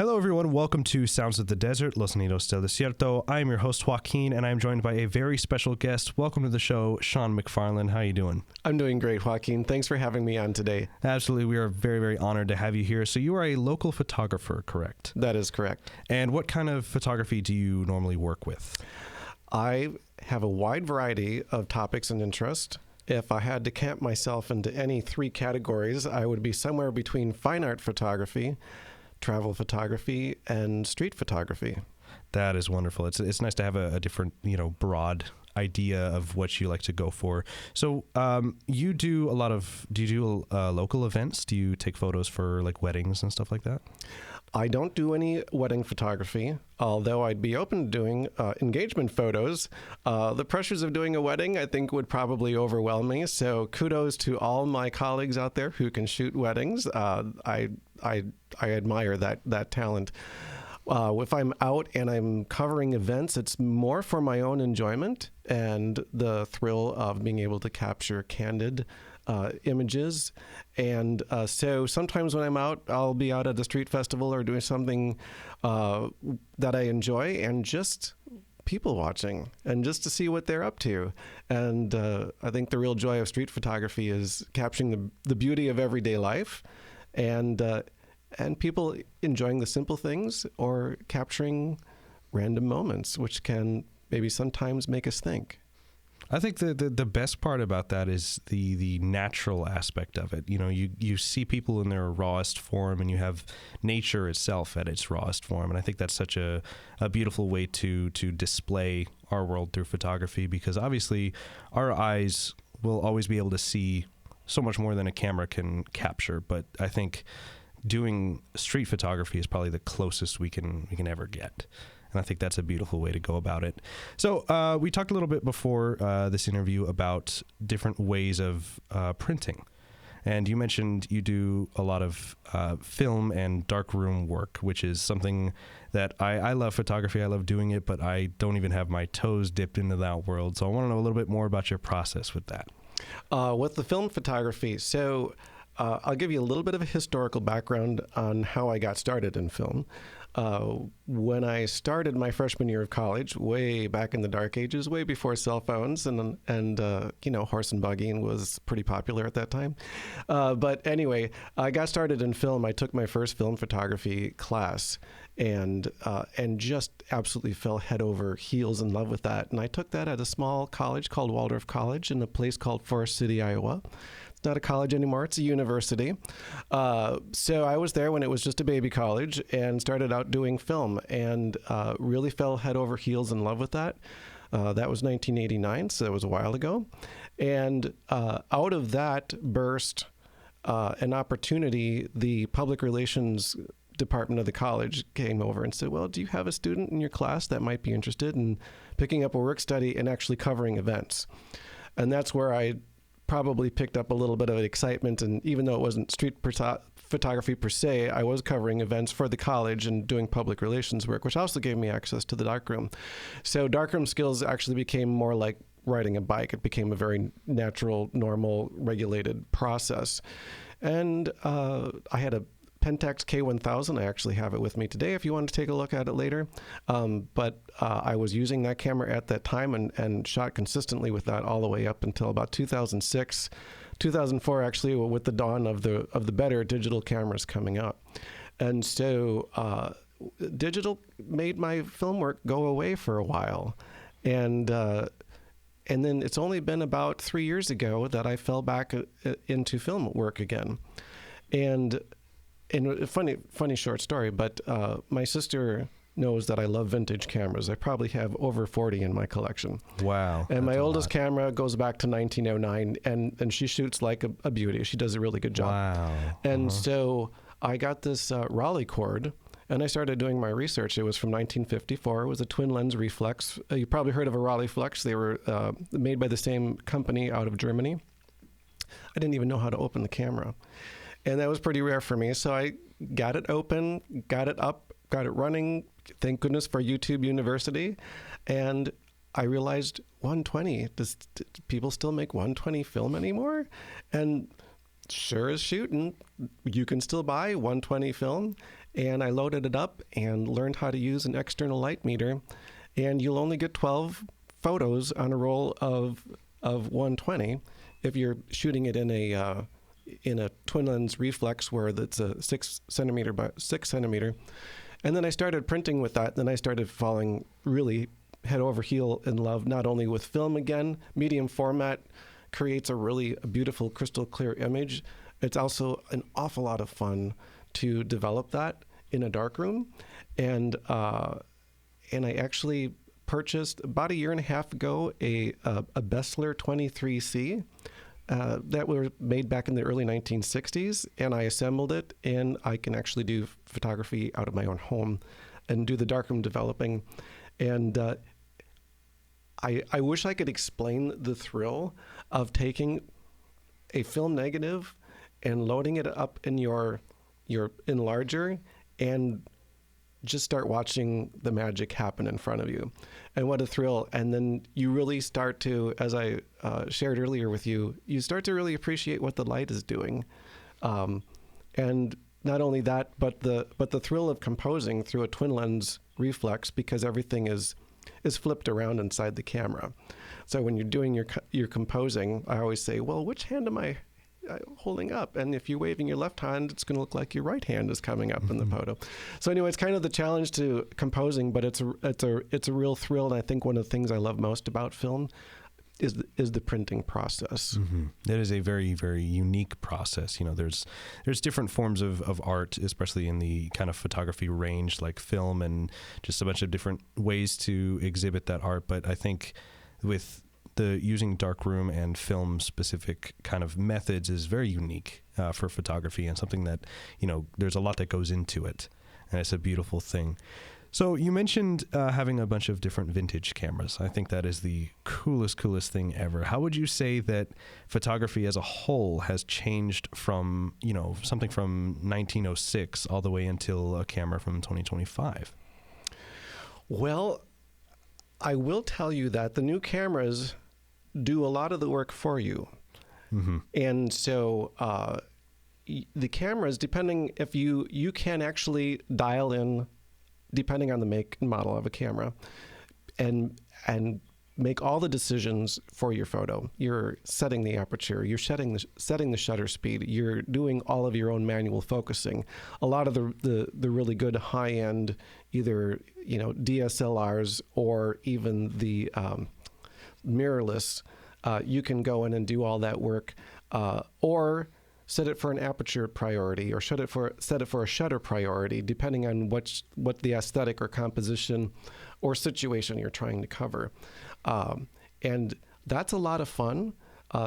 Hello, everyone. Welcome to Sounds of the Desert, Los Nidos del Desierto. I am your host, Joaquin, and I'm joined by a very special guest. Welcome to the show, Shaun McFarland. How are you doing? I'm doing great, Joaquin. Thanks for having me on today. Absolutely. We are very, very honored to have you here. So you are a local photographer, correct? That is correct. And what kind of photography do you normally work with? I have a wide variety of topics and interest. If I had to camp myself into any three categories, I would be somewhere between fine art photography, travel photography, and street photography. That is wonderful. It's nice to have a different, broad idea of what you like to go for. So you do a lot of, do you do local events? Do you take photos for like weddings and stuff like that? I don't do any wedding photography, although I'd be open to doing engagement photos. The pressures of doing a wedding, I think, would probably overwhelm me. So kudos to all my colleagues out there who can shoot weddings. I admire that talent. If I'm out and I'm covering events, it's more for my own enjoyment and the thrill of being able to capture candid images. And so sometimes when I'm out, I'll be out at a street festival or doing something that I enjoy and just people watching and just to see what they're up to. And I think the real joy of street photography is capturing the beauty of everyday life and people enjoying the simple things or capturing random moments, which can maybe sometimes make us think. I think the best part about that is the natural aspect of it. You see people in their rawest form, and you have nature itself at its rawest form. And I think that's such a beautiful way to display our world through photography, because obviously our eyes will always be able to see so much more than a camera can capture. But I think doing street photography is probably the closest we can ever get. And I think that's a beautiful way to go about it. So we talked a little bit before this interview about different ways of printing. And you mentioned you do a lot of film and darkroom work, which is something that I love photography. I love doing it, but I don't even have my toes dipped into that world. So I want to know a little bit more about your process with that. With the film photography, so I'll give you a little bit of a historical background on how I got started in film. When I started my freshman year of college, way back in the dark ages, way before cell phones and horse and buggy was pretty popular at that time. But anyway, I got started in film. I took my first film photography class and just absolutely fell head over heels in love with that. And I took that at a small college called Waldorf College in a place called Forest City, Iowa. Not a college anymore, it's a university. So I was there when it was just a baby college and started out doing film and really fell head over heels in love with that. That was 1989, so that was a while ago. And out of that burst an opportunity. The public relations department of the college came over and said, well, do you have a student in your class that might be interested in picking up a work study and actually covering events? And that's where I probably picked up a little bit of excitement. And even though it wasn't street photography per se, I was covering events for the college and doing public relations work, which also gave me access to the darkroom. So darkroom skills actually became more like riding a bike. It became a very natural, normal, regulated process. And I had a Pentax K1000. I actually have it with me today if you want to take a look at it later. But I was using that camera at that time and shot consistently with that all the way up until about 2006, 2004 actually, with the dawn of the better digital cameras coming out. And so digital made my film work go away for a while. And then it's only been about 3 years ago that I fell back into film work again. And a funny short story, but my sister knows that I love vintage cameras. I probably have over 40 in my collection. Wow. And my oldest camera goes back to 1909, and she shoots like a beauty. She does a really good job. Wow. And so I got this Raleigh cord, and I started doing my research. It was from 1954. It was a twin lens reflex. You probably heard of a Raleigh Flex. They were made by the same company out of Germany. I didn't even know how to open the camera. And that was pretty rare for me. So I got it open, got it up, got it running. Thank goodness for YouTube University. And I realized 120, do people still make 120 film anymore? And sure as shooting, you can still buy 120 film. and I loaded it up and learned how to use an external light meter. And you'll only get 12 photos on a roll of 120 if you're shooting it in a twin lens reflex where that's a 6 centimeter by 6 centimeter. And then I started printing with that. Then I started falling really head over heel in love, not only with film again. Medium format creates a beautiful crystal clear image. It's also an awful lot of fun to develop that in a darkroom. And I actually purchased about a year and a half ago a Bessler 23C that were made back in the early 1960s, and I assembled it, and I can actually do photography out of my own home and do the darkroom developing. And I wish I could explain the thrill of taking a film negative and loading it up in your enlarger and just start watching the magic happen in front of you. And what a thrill. And then you really start to, as I shared earlier with you, you start to really appreciate what the light is doing. And not only that, but the thrill of composing through a twin lens reflex, because everything is flipped around inside the camera. So when you're doing your composing, I always say, well, which hand am I holding up? And if you're waving your left hand, it's going to look like your right hand is coming up in the photo. So anyway, it's kind of the challenge to composing, but it's a real thrill. And I think one of the things I love most about film is the printing process. That is a very, very unique process. You know, there's different forms of art, especially in the kind of photography range, like film, and just a bunch of different ways to exhibit that art. But I think with the using darkroom and film specific kind of methods is very unique for photography, and something that, you know, there's a lot that goes into it, and it's a beautiful thing. So you mentioned having a bunch of different vintage cameras. I think that is the coolest thing ever. How would you say that photography as a whole has changed from, you know, something from 1906 all the way until a camera from 2025? Well, I will tell you that the new cameras do a lot of the work for you. And so the cameras, depending if you can actually dial in, depending on the make and model of a camera, and make all the decisions for your photo. You're setting the aperture, you're setting the shutter speed, you're doing all of your own manual focusing. A lot of the really good high-end, either, you know, DSLRs or even the mirrorless, you can go in and do all that work, or set it for an aperture priority, or set it for a shutter priority, depending on what the aesthetic or composition or situation you're trying to cover. And that's a lot of fun.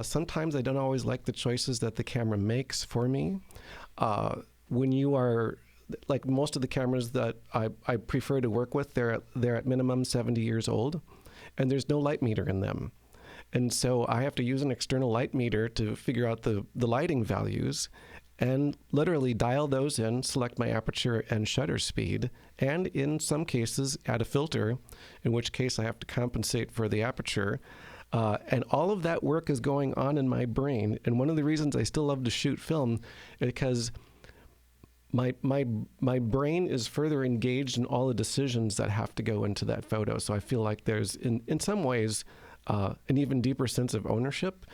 Sometimes I don't always like the choices that the camera makes for me. When you are, like most of the cameras that I prefer to work with, they're at minimum 70 years old, and there's no light meter in them. And so I have to use an external light meter to figure out the lighting values and literally dial those in, select my aperture and shutter speed, and in some cases add a filter, in which case I have to compensate for the aperture. And all of that work is going on in my brain. And one of the reasons I still love to shoot film is because my brain is further engaged in all the decisions that have to go into that photo. So I feel like there's, in some ways, an even deeper sense of ownership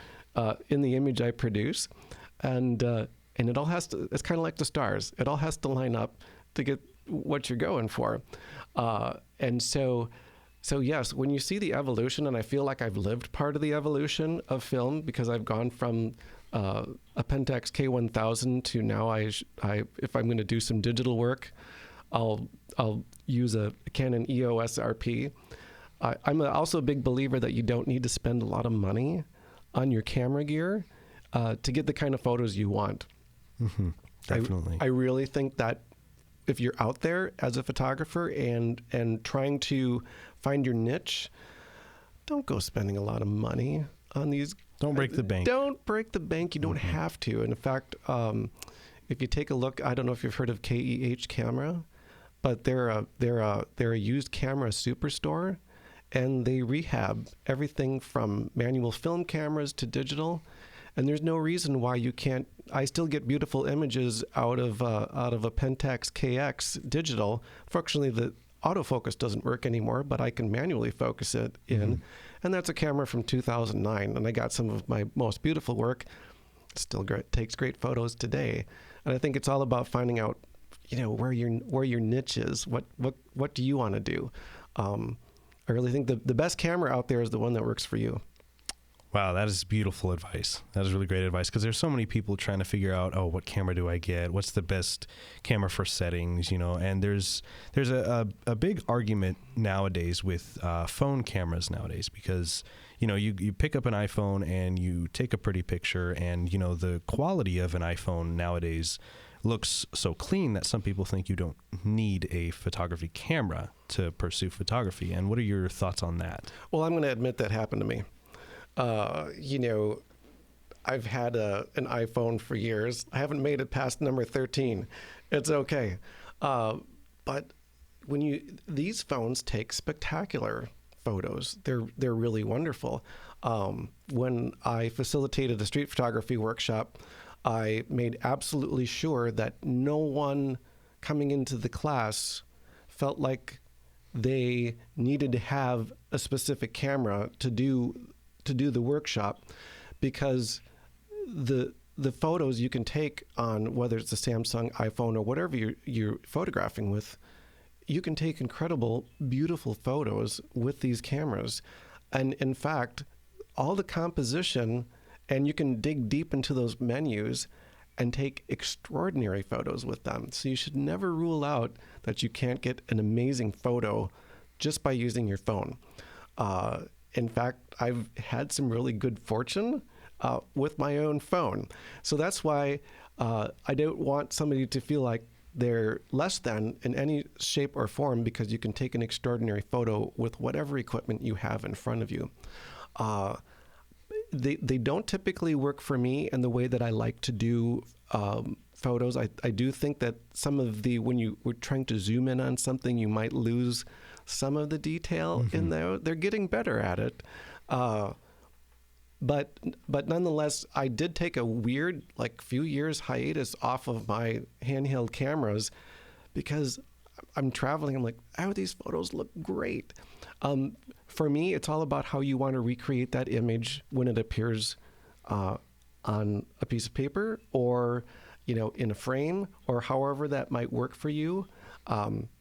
in the image I produce. And it all has to, it's kind of like the stars. It all has to line up to get what you're going for. And so yes, when you see the evolution, and I feel like I've lived part of the evolution of film, because I've gone from a Pentax K1000 to now if I'm going to do some digital work, I'll use a Canon EOS RP. I'm also a big believer that you don't need to spend a lot of money on your camera gear to get the kind of photos you want. Definitely. I really think that if you're out there as a photographer and trying to find your niche, don't go spending a lot of money on these. Don't break the bank. Don't break the bank. You don't have to. And in fact, if you take a look, I don't know if you've heard of KEH Camera, but they're a used camera superstore, and they rehab everything from manual film cameras to digital. and there's no reason why you can't. I still get beautiful images out of a Pentax KX digital. Fortunately, the autofocus doesn't work anymore, but I can manually focus it in, and that's a camera from 2009, and I got some of my most beautiful work. Still takes great photos today, and I think it's all about finding out, where your niche is. What do you want to do? I really think the best camera out there is the one that works for you. Wow, that is beautiful advice. That is really great advice, because there's so many people trying to figure out, what camera do I get? What's the best camera for settings? And there's a big argument nowadays with phone cameras nowadays, because you pick up an iPhone and you take a pretty picture, and the quality of an iPhone nowadays looks so clean that some people think you don't need a photography camera to pursue photography. And what are your thoughts on that? Well, I'm going to admit that happened to me. I've had an iPhone for years. I haven't made it past number 13. It's okay. But these phones take spectacular photos. They're really wonderful. When I facilitated a street photography workshop, I made absolutely sure that no one coming into the class felt like they needed to have a specific camera to do the workshop, because the photos you can take on, whether it's a Samsung, iPhone, or whatever you're photographing with, you can take incredible, beautiful photos with these cameras. And in fact, all the composition, and you can dig deep into those menus and take extraordinary photos with them. So you should never rule out that you can't get an amazing photo just by using your phone. In fact, I've had some really good fortune with my own phone. So that's why I don't want somebody to feel like they're less than in any shape or form, because you can take an extraordinary photo with whatever equipment you have in front of you. They don't typically work for me in the way that I like to do photos. I do think that some of when you were trying to zoom in on something, you might lose some of the detail in there. They're getting better at it. But nonetheless, I did take a weird, few years hiatus off of my handheld cameras, because I'm traveling. I'm like, these photos look great. For me, it's all about how you want to recreate that image when it appears on a piece of paper, or in a frame, or however that might work for you.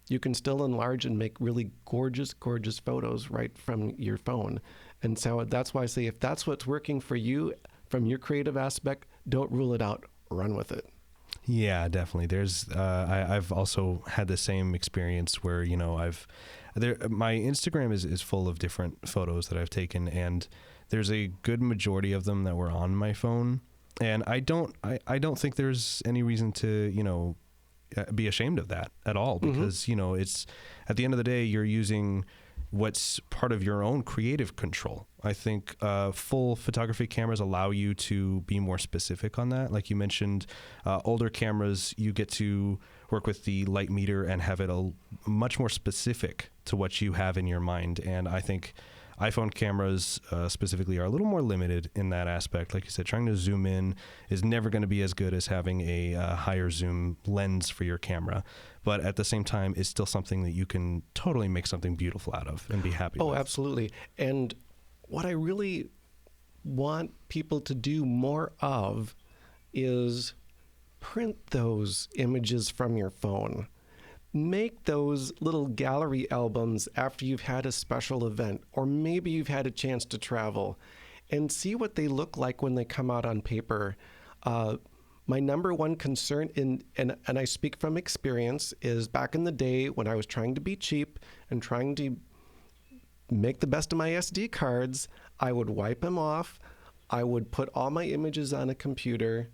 You can still enlarge and make really gorgeous, gorgeous photos right from your phone. And so that's why I say, if that's what's working for you from your creative aspect, don't rule it out. Run with it. Yeah, definitely. There's I've also had the same experience where my Instagram is full of different photos that I've taken, and there's a good majority of them that were on my phone, and I don't think there's any reason to be ashamed of that at all, because it's, at the end of the day, you're using what's part of your own creative control. I think full photography cameras allow you to be more specific on that. Like you mentioned, older cameras, you get to work with the light meter and have it much more specific to what you have in your mind. And I think iPhone cameras specifically are a little more limited in that aspect. Like you said, trying to zoom in is never going to be as good as having a higher zoom lens for your camera. But at the same time, it's still something that you can totally make something beautiful out of and be happy with. Oh, absolutely. And what I really want people to do more of is print those images from your phone. Make those little gallery albums after you've had a special event, or maybe you've had a chance to travel, and see what they look like when they come out on paper. My number one concern, and I speak from experience, is back in the day when I was trying to be cheap and trying to make the best of my SD cards, I would wipe them off. I would put all my images on a computer.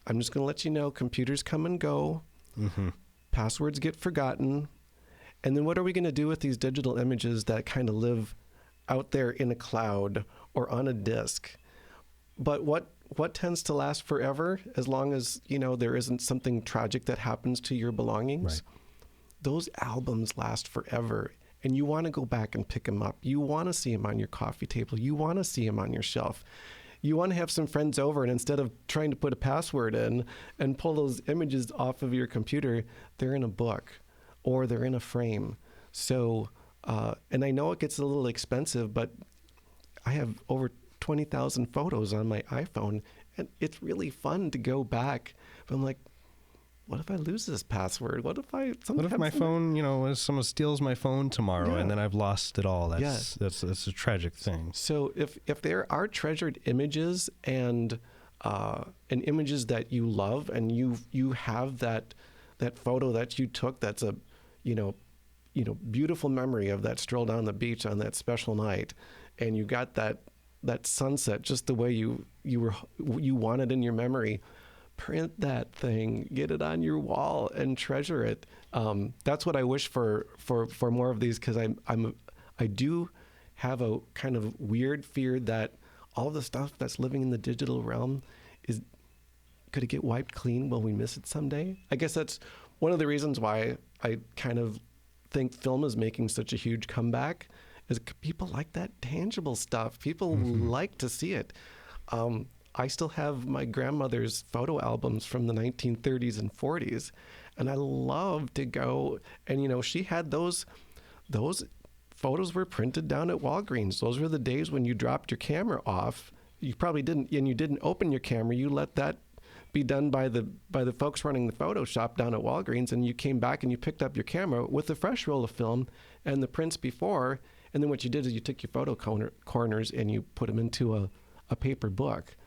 I'm just going to let you know, computers come and go. Passwords get forgotten. And then what are we going to do with these digital images that kind of live out there in a cloud or on a disk? But what tends to last forever, as long as, there isn't something tragic that happens to your belongings? Right. Those albums last forever. And you want to go back and pick them up. You want to see them on your coffee table. You want to see them on your shelf. you want to have some friends over, and instead of trying to put a password in and pull those images off of your computer, they're in a book or they're in a frame. So, and I know it gets a little expensive, but I have over 20,000 photos on my iPhone, and it's really fun to go back. But I'm like, what if I lose this password? What if my phone, if someone steals my phone tomorrow and then I've lost it all? That's a tragic thing. So if there are treasured images and images that you love, and you have that photo that you took, that's a beautiful memory of that stroll down the beach on that special night, and you got that sunset just the way you wanted in your memory. Print that thing, get it on your wall, and treasure it. That's what I wish for more of these, because I do have a kind of weird fear that all the stuff that's living in the digital realm could it get wiped clean? Will we miss it someday? I guess that's one of the reasons why I kind of think film is making such a huge comeback, is people like that tangible stuff. People like to see it. I still have my grandmother's photo albums from the 1930s and 40s, and I love to go. And she had those photos were printed down at Walgreens. Those were the days when you dropped your camera off. You probably didn't, and you didn't open your camera. You let that be done by the folks running the photo shop down at Walgreens, and you came back and you picked up your camera with a fresh roll of film and the prints before. And then what you did is you took your photo corners and you put them into a paper book.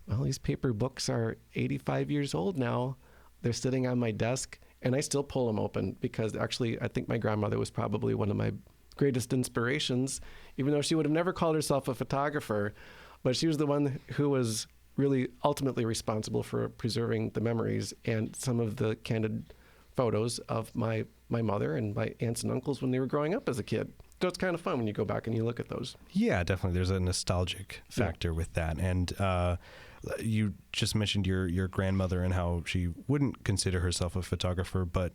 Well, these paper books are 85 years old now. They're sitting on my desk, and I still pull them open, because actually I think my grandmother was probably one of my greatest inspirations, even though she would have never called herself a photographer. But she was the one who was really ultimately responsible for preserving the memories and some of the candid photos of my mother and my aunts and uncles when they were growing up as a kid. So it's kind of fun when you go back and you look at those. Yeah, definitely. There's a nostalgic factor with that. And you just mentioned your grandmother and how she wouldn't consider herself a photographer, but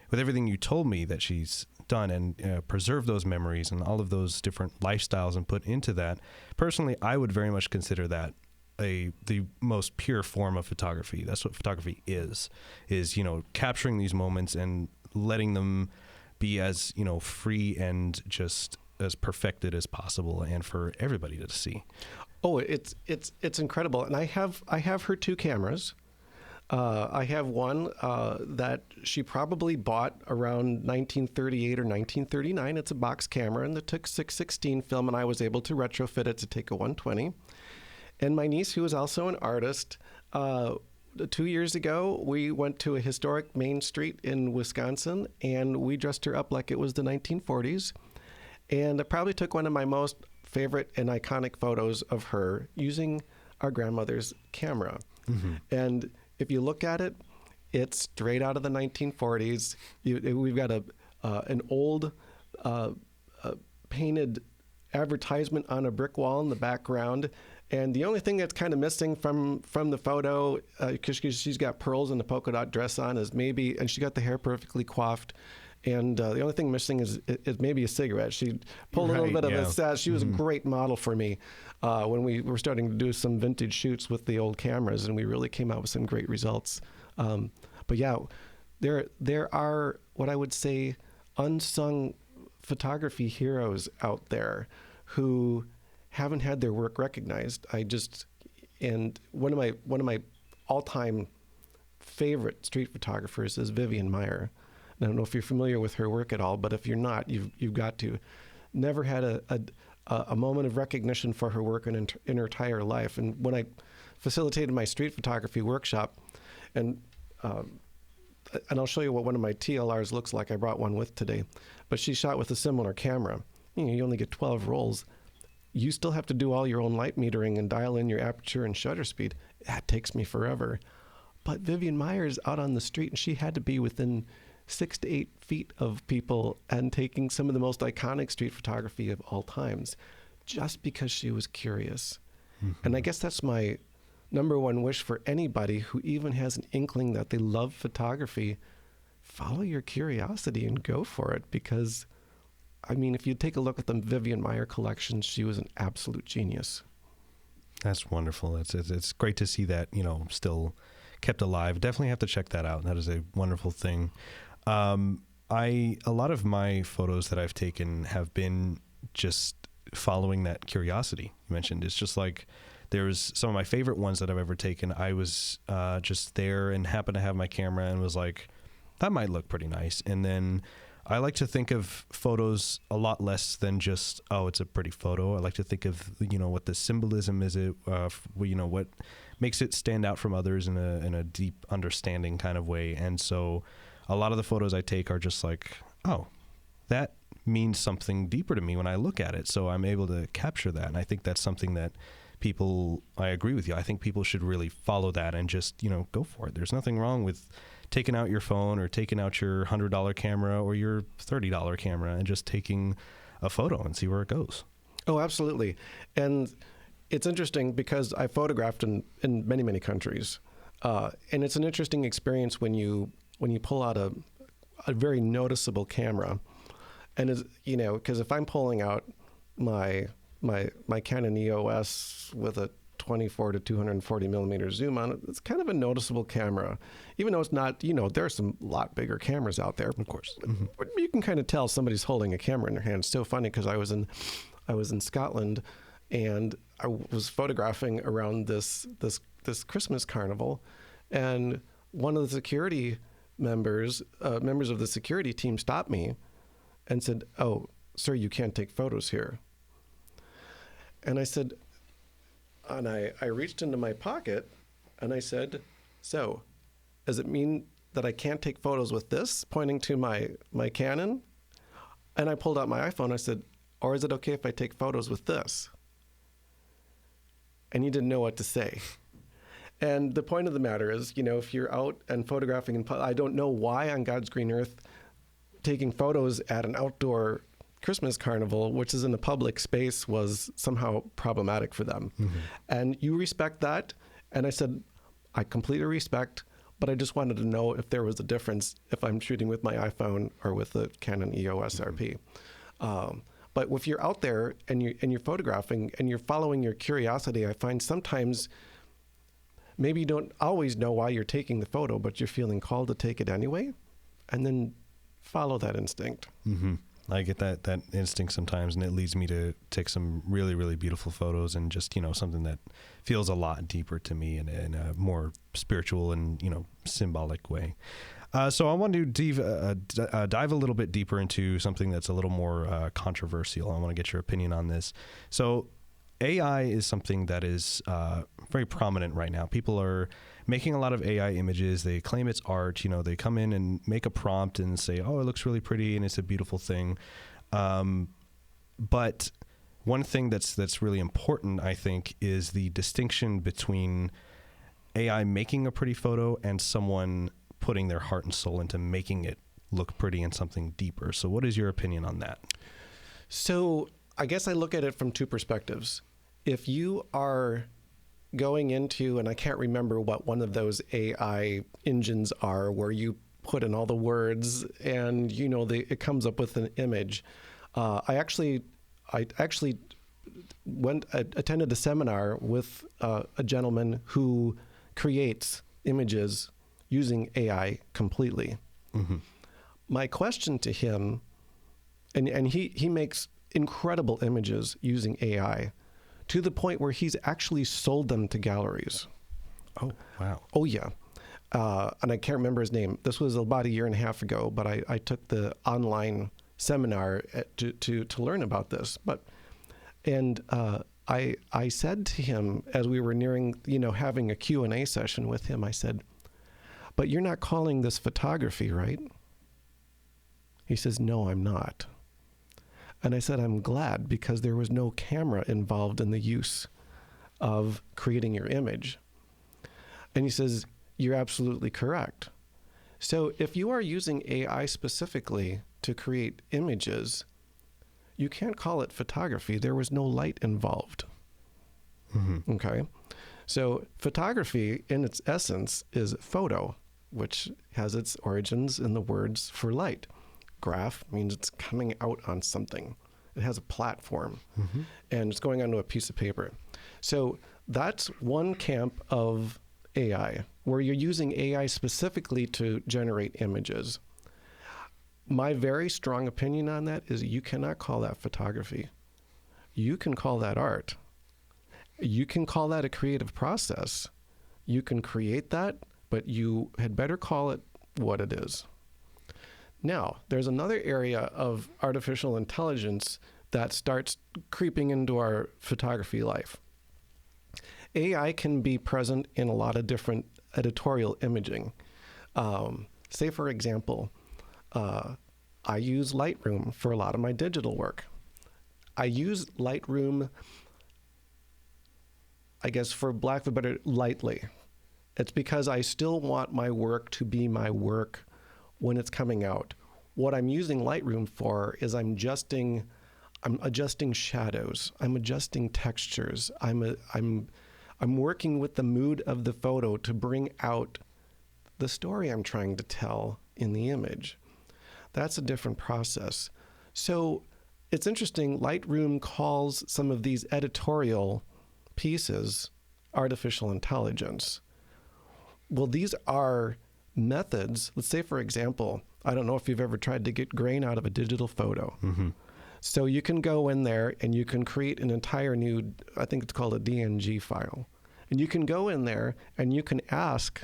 with everything you told me that she's done and preserved those memories and all of those different lifestyles and put into that, personally, I would very much consider that the most pure form of photography. That's what photography is capturing these moments and letting them be as free and just as perfected as possible, and for everybody to see. Oh, it's incredible. And I have her two cameras. I have one that she probably bought around 1938 or 1939. It's a box camera, and it took 616 film, and I was able to retrofit it to take a 120. And my niece, who is also an artist, 2 years ago, we went to a historic main street in Wisconsin, and we dressed her up like it was the 1940s. And I probably took one of my most favorite and iconic photos of her using our grandmother's camera. Mm-hmm. And if you look at it, it's straight out of the 1940s. We've got an old painted advertisement on a brick wall in the background. And the only thing that's kind of missing from the photo, because she's got pearls and a polka dot dress on, is maybe, and she got the hair perfectly coiffed. And the only thing missing is maybe a cigarette. She pulled a little bit of a sash. She was a great model for me when we were starting to do some vintage shoots with the old cameras, and we really came out with some great results. But yeah, there are what I would say unsung photography heroes out there who haven't had their work recognized. And one of my all-time favorite street photographers is Vivian Maier. I don't know if you're familiar with her work at all, but if you're not, you've got to. Never had a moment of recognition for her work in her entire life. And when I facilitated my street photography workshop, and I'll show you what one of my TLRs looks like. I brought one with today, but she shot with a similar camera. You only get 12 rolls. You still have to do all your own light metering and dial in your aperture and shutter speed. That takes me forever. But Vivian Maier's out on the street, and she had to be within 6 to 8 feet of people and taking some of the most iconic street photography of all times, just because she was curious. Mm-hmm. And I guess that's my number one wish for anybody who even has an inkling that they love photography. Follow your curiosity and go for it, because I mean, if you take a look at the Vivian Maier collection, she was an absolute genius. That's wonderful. It's great to see that, still kept alive. Definitely have to check that out. That is a wonderful thing. A lot of my photos that I've taken have been just following that curiosity you mentioned. It's just like there's some of my favorite ones that I've ever taken. I was just there and happened to have my camera and was like, that might look pretty nice. And then I like to think of photos a lot less than just, oh, it's a pretty photo. I like to think of, what the symbolism is, what makes it stand out from others in a deep understanding kind of way. And so a lot of the photos I take are just like, oh, that means something deeper to me when I look at it. So I'm able to capture that. And I think that's something that I agree with you. I think people should really follow that and just, go for it. There's nothing wrong with taking out your phone or taking out your $100 camera or your $30 camera and just taking a photo and see where it goes. Oh, absolutely. And it's interesting because I photographed in many, many countries. And it's an interesting experience when you pull out a very noticeable camera. And because if I'm pulling out my Canon EOS with a 24 to 240 millimeter zoom on it, it's kind of a noticeable camera, even though it's not, there are some lot bigger cameras out there, of course. Mm-hmm. But you can kind of tell somebody's holding a camera in their hand. It's so funny because I was in Scotland and I was photographing around this Christmas carnival, and one of the security members of the security team stopped me and said, "Oh, sir, you can't take photos here." And I said, and I reached into my pocket and I said, "So, does it mean that I can't take photos with this?" Pointing to my Canon. And I pulled out my iPhone. I said, "Or is it okay if I take photos with this?" And he didn't know what to say. And the point of the matter is, if you're out and photographing, I don't know why on God's green earth taking photos at an outdoor Christmas carnival, which is in a public space, was somehow problematic for them. Mm-hmm. And you respect that. And I said, I completely respect, but I just wanted to know if there was a difference if I'm shooting with my iPhone or with the Canon EOS RP. But if you're out there and you're photographing and you're following your curiosity, I find sometimes maybe you don't always know why you're taking the photo, but you're feeling called to take it anyway, and then follow that instinct. Mm-hmm. I get that instinct sometimes, and it leads me to take some really, really beautiful photos and just, something that feels a lot deeper to me in a more spiritual and, symbolic way. So I want to dive a little bit deeper into something that's a little more controversial. I want to get your opinion on this. So AI is something that is very prominent right now. People are making a lot of AI images. They claim it's art. They come in and make a prompt and say, oh, it looks really pretty and it's a beautiful thing. But one thing that's really important, I think, is the distinction between AI making a pretty photo and someone putting their heart and soul into making it look pretty and something deeper. So what is your opinion on that? So I guess I look at it from two perspectives. If you are going into, and I can't remember what one of those AI engines are, where you put in all the words and it comes up with an image. I actually attended a seminar with a gentleman who creates images using AI completely. Mm-hmm. My question to him, and he makes incredible images using AI, to the point where he's actually sold them to galleries. Oh, wow. Oh, yeah. And I can't remember his name. This was about a year and a half ago, but I took the online seminar to learn about this. I said to him, as we were nearing, having a Q&A session with him, I said, "But you're not calling this photography, right?" He says, "No, I'm not." And I said, "I'm glad, because there was no camera involved in the use of creating your image." And he says, "You're absolutely correct." So if you are using AI specifically to create images, you can't call it photography. There was no light involved. Mm-hmm. Okay? So photography, in its essence, is photo, which has its origins in the words for light. Graph means it's coming out on something. It has a platform, mm-hmm. and it's going onto a piece of paper. So that's one camp of AI, where you're using AI specifically to generate images. My very strong opinion on that is you cannot call that photography. You can call that art. You can call that a creative process. You can create that, but you had better call it what it is. Now, there's another area of artificial intelligence that starts creeping into our photography life. AI can be present in a lot of different editorial imaging. Say, for example, I use Lightroom for a lot of my digital work. I use Lightroom, I guess, for lack of a better, lightly. It's because I still want my work to be my work when it's coming out. What I'm using Lightroom for is I'm adjusting shadows. I'm adjusting textures. I'm working with the mood of the photo to bring out the story I'm trying to tell in the image. That's a different process. So it's interesting, Lightroom calls some of these editorial pieces artificial intelligence. Well, these are methods. Let's say, for example, I don't know if you've ever tried to get grain out of a digital photo. Mm-hmm. So you can go in there and you can create an entire new, I think it's called a DNG file. And you can go in there and you can ask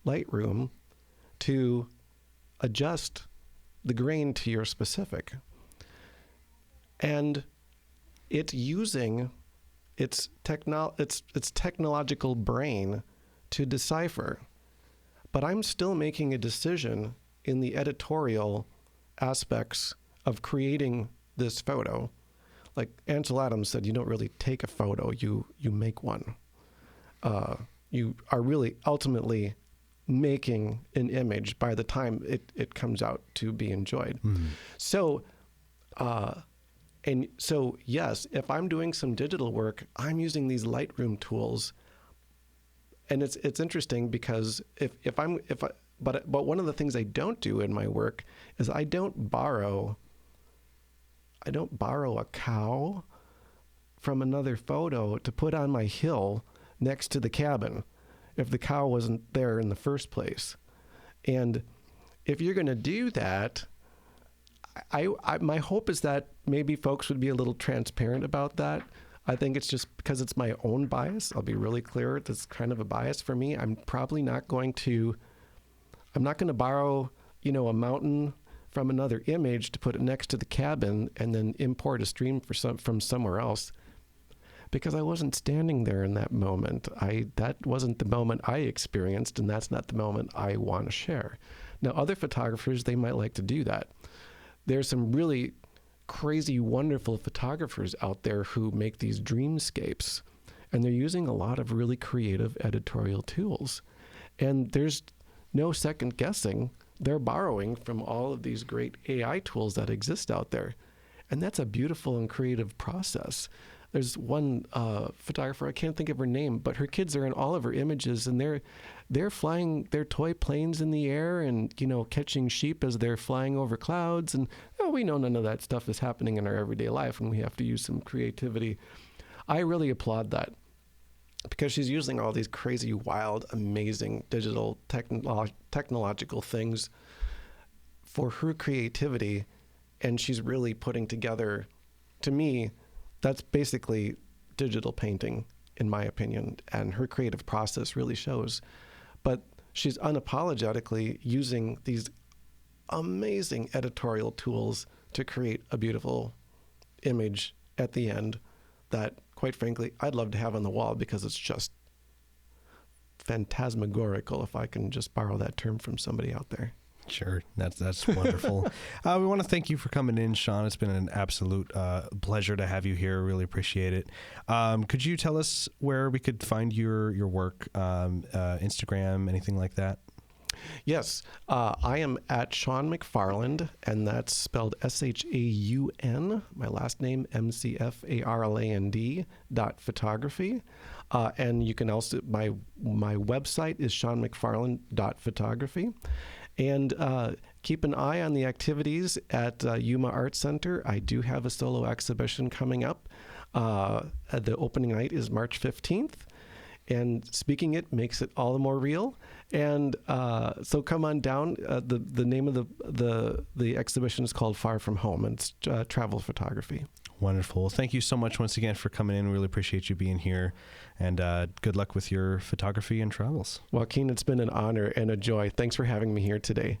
Lightroom to adjust the grain to your specific. And it's using its technological brain to decipher. But I'm still making a decision in the editorial aspects of creating this photo. Like Ansel Adams said, you don't really take a photo, you make one. You are really ultimately making an image by the time it comes out to be enjoyed. Mm-hmm. So, yes, if I'm doing some digital work, I'm using these Lightroom tools, and it's interesting because but one of the things I don't do in my work is I don't borrow a cow from another photo to put on my hill next to the cabin if the cow wasn't there in the first place. And if you're going to do that, my hope is that maybe folks would be a little transparent about that. I think it's just because it's my own bias. I'll be really clear. It's kind of a bias for me. I'm not going to borrow, a mountain from another image to put it next to the cabin and then import a stream from somewhere else, because I wasn't standing there in that moment. That wasn't the moment I experienced, and that's not the moment I want to share. Now, other photographers, they might like to do that. There's some really crazy, wonderful photographers out there who make these dreamscapes, and they're using a lot of really creative editorial tools. And there's no second guessing. They're borrowing from all of these great AI tools that exist out there. And that's a beautiful and creative process. There's one photographer, I can't think of her name, but her kids are in all of her images, and they're flying their toy planes in the air and, catching sheep as they're flying over clouds. And we know none of that stuff is happening in our everyday life, and we have to use some creativity. I really applaud that, because she's using all these crazy, wild, amazing digital technological things for her creativity, and she's really putting together, to me, that's basically digital painting, in my opinion, and her creative process really shows. But she's unapologetically using these amazing editorial tools to create a beautiful image at the end that, quite frankly, I'd love to have on the wall, because it's just phantasmagorical, if I can just borrow that term from somebody out there. Sure. That's wonderful. We want to thank you for coming in, Shaun. It's been an absolute pleasure to have you here. Really appreciate it. Could you tell us where we could find your work, Instagram, anything like that? Yes. I am at Shaun McFarland, and that's spelled SHAUN, my last name, MCFARLAND .photography. And you can also, my website is ShaunMcFarland.photography. And keep an eye on the activities at Yuma Art Center. I do have a solo exhibition coming up. The opening night is March 15th. And speaking it makes it all the more real. And so come on down. The name of the exhibition is called Far From Home, and it's travel photography. Wonderful. Well, thank you so much once again for coming in. We really appreciate you being here. And good luck with your photography and travels. Joaquin, it's been an honor and a joy. Thanks for having me here today.